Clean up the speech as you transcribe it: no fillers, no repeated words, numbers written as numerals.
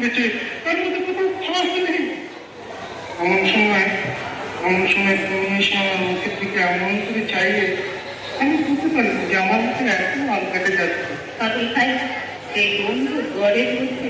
ঢুকেছে, তার মধ্যে কোথাও ফাঁস নেই। এমন সময় তুমি এসে আমার মুখের দিকে এমন করে চাইলে আমি বুঝতে পারি যে আমার মুখে এখনো আল কেটে যাচ্ছে। পাগল ভাই, এই বন্ধু গড়ের মধ্যে